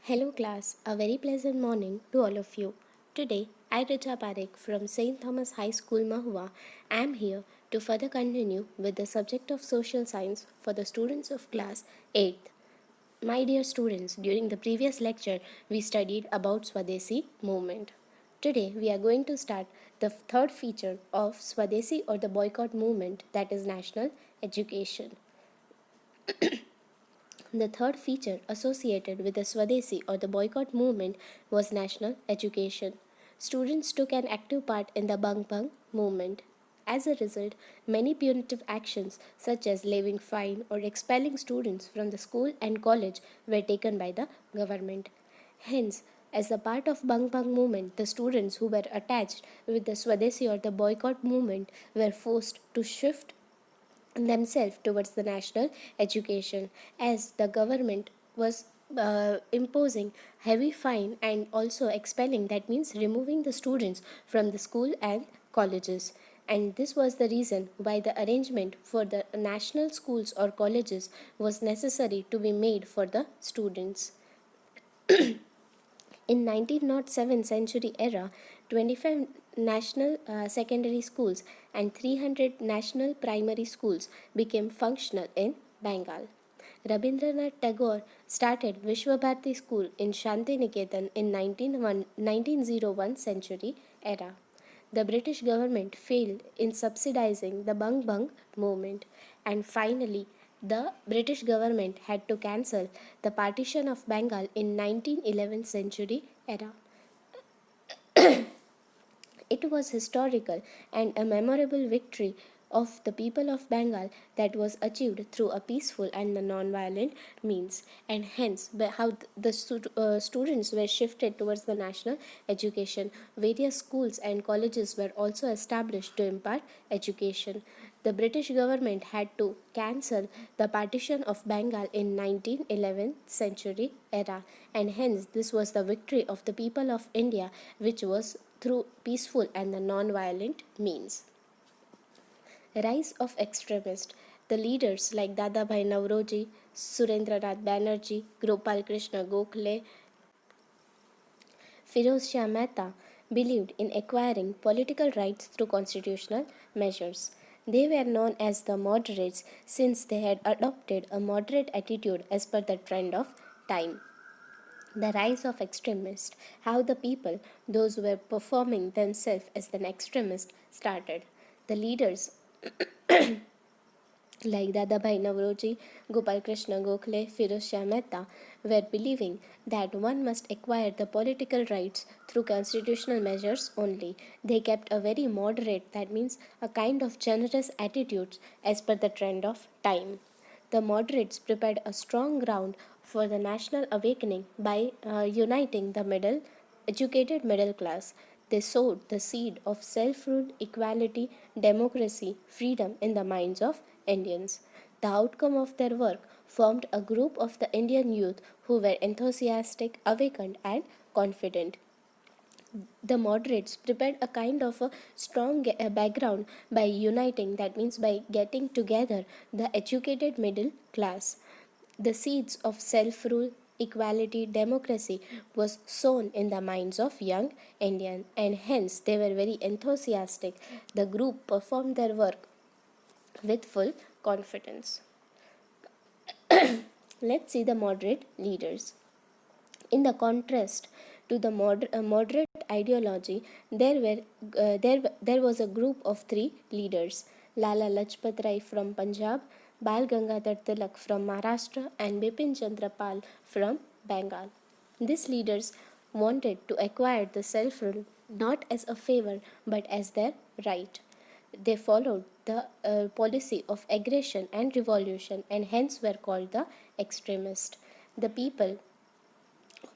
Hello class, a very pleasant morning to all of you. Today, I Richa Parekh from St. Thomas High School Mahua am here to further continue with the subject of social science for the students of class 8th. My dear students, during the previous lecture, we studied about Swadesi movement. Today, we are going to start the third feature of Swadesi or the boycott movement, that is national education. The third feature associated with the Swadesi or the boycott movement was national education. Students took an active part in the Bang Bang movement. As a result, many punitive actions such as levying fine or expelling students from the school and college were taken by the government. Hence, as a part of Bang Bang movement, the students who were attached with the Swadesi or the boycott movement were forced to shift themselves towards the national education, as the government was imposing heavy fine and also expelling, that means removing the students from the school and colleges. And this was the reason why the arrangement for the national schools or colleges was necessary to be made for the students. In 1907 century era, 25 national secondary schools and 300 national primary schools became functional in Bengal. Rabindranath Tagore started Vishwabharati School in Shantiniketan in 1901 century era. The British government failed in subsidizing the Bang Bang movement, and finally the British government had to cancel the partition of Bengal in 1911 century era. It was historical and a memorable victory of the people of Bengal that was achieved through a peaceful and non-violent means, and hence how the students were shifted towards the national education. Various schools and colleges were also established to impart education. The British government had to cancel the partition of Bengal in 1911 century era, and hence this was the victory of the people of India, which was through peaceful and the non-violent means. Rise of extremists. The leaders like Dadabhai Nauroji, Surendranath Banerjee, Gopal Krishna Gokhale, Firoz Shah Mehta believed in acquiring political rights through constitutional measures. They were known as the moderates since they had adopted a moderate attitude as per the trend of time. The rise of extremists, how the people, those who were performing themselves as an extremist, started. The leaders like Dadabhai Nauroji, Gopal Krishna Gokhale, Firoz Shah Mehta were believing that one must acquire the political rights through constitutional measures only. They kept a very moderate, that means a kind of generous attitude as per the trend of time. The moderates prepared a strong ground for the national awakening by uniting the educated middle class. They sowed the seed of self rule, equality, democracy, freedom in the minds of Indians. The outcome of their work formed a group of the Indian youth who were enthusiastic, awakened, and confident. The moderates prepared a kind of a strong background by uniting, that means by getting together the educated middle class. The seeds of self rule, equality, democracy was sown in the minds of young Indians, and hence they were very enthusiastic. The group performed their work with full confidence. Let's see the moderate leaders. In the contrast to the moderate ideology, there was a group of three leaders: Lala Lajpat Rai from Punjab, Bal Gangadhar Tilak from Maharashtra, and Bipin Chandra Pal from Bengal. These leaders wanted to acquire the self rule not as a favor but as their right. They followed the policy of aggression and revolution, and hence were called the extremists. The people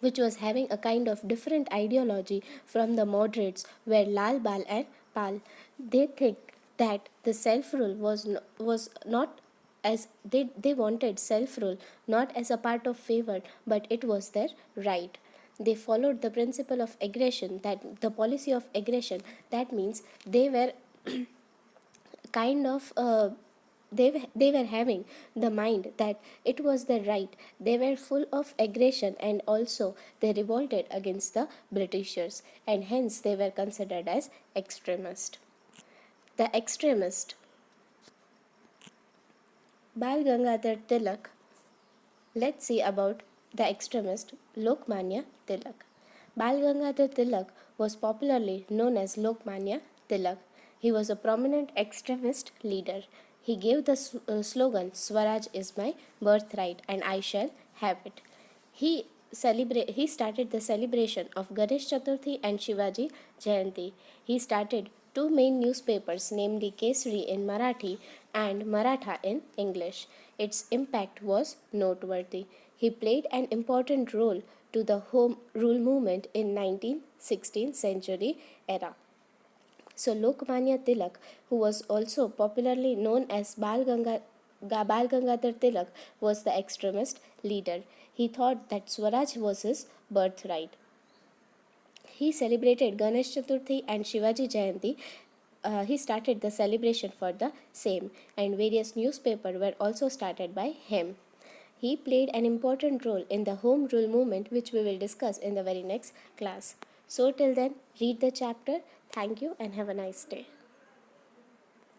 which was having a kind of different ideology from the moderates were Lal, Bal, and Pal. They think that the self rule was not as they wanted self rule not as a part of favor, but it was their right. They followed the principle of aggression, that the policy of aggression, that means they were kind of they were having the mind that it was their right. They were full of aggression, and also they revolted against the Britishers, and hence they were considered as extremist. The extremist Bal Gangadhar Tilak. Let's see about the extremist Lokmanya Tilak. Bal Gangadhar Tilak was popularly known as Lokmanya Tilak. He was a prominent extremist leader. He gave the slogan Swaraj is my birthright and I shall have it. He started the celebration of Ganesh Chaturthi and Shivaji Jayanti. He started two main newspapers, namely Kesari in Marathi and Maratha in English. Its impact was noteworthy. He played an important role to the Home Rule movement in 19th-16th century era. So Lokmanya Tilak, who was also popularly known as Bal Gangadhar Tilak, was the extremist leader. He thought that Swaraj was his birthright. He celebrated Ganesh Chaturthi and Shivaji Jayanti. He started the celebration for the same, and various newspapers were also started by him. He played an important role in the Home Rule movement, which we will discuss in the very next class. So, till then, read the chapter. Thank you and have a nice day.